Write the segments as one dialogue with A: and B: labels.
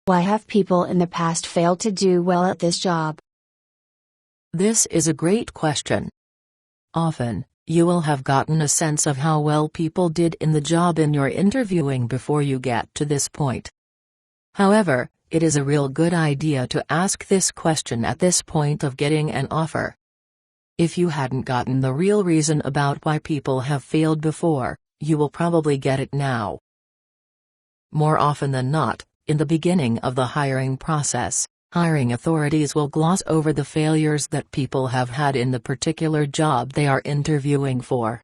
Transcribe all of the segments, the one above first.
A: Why have people in the past failed to do well at this job?
B: This is a great question. Often, you will have gotten a sense of how well people did in the job in your interviewing before you get to this point. However, it is a real good idea to ask this question at this point of getting an offer. If you hadn't gotten the real reason about why people have failed before, you will probably get it now. More often than not, in the beginning of the hiring process, hiring authorities will gloss over the failures that people have had in the particular job they are interviewing for.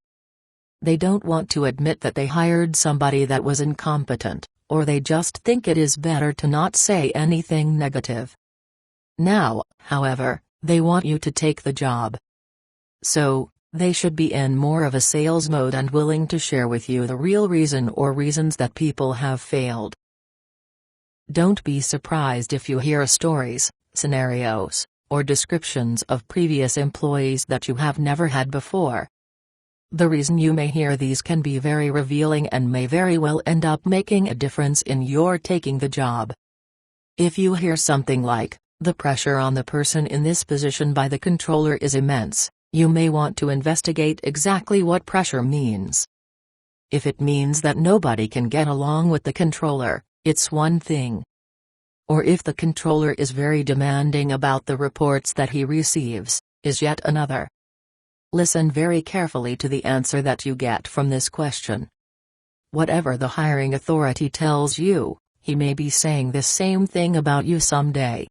B: They don't want to admit that they hired somebody that was incompetent, or they just think it is better to not say anything negative. Now, however, they want you to take the job. So, they should be in more of a sales mode and willing to share with you the real reason or reasons that people have failed. Don't be surprised if you hear stories, scenarios, or descriptions of previous employees that you have never had before. The reason you may hear these can be very revealing and may very well end up making a difference in your taking the job. If you hear something like, "The pressure on the person in this position by the controller is immense," you may want to investigate exactly what pressure means. If it means that nobody can get along with the controller, it's one thing. Or if the controller is very demanding about the reports that he receives, is yet another. Listen very carefully to the answer that you get from this question. Whatever the hiring authority tells you, he may be saying the same thing about you someday.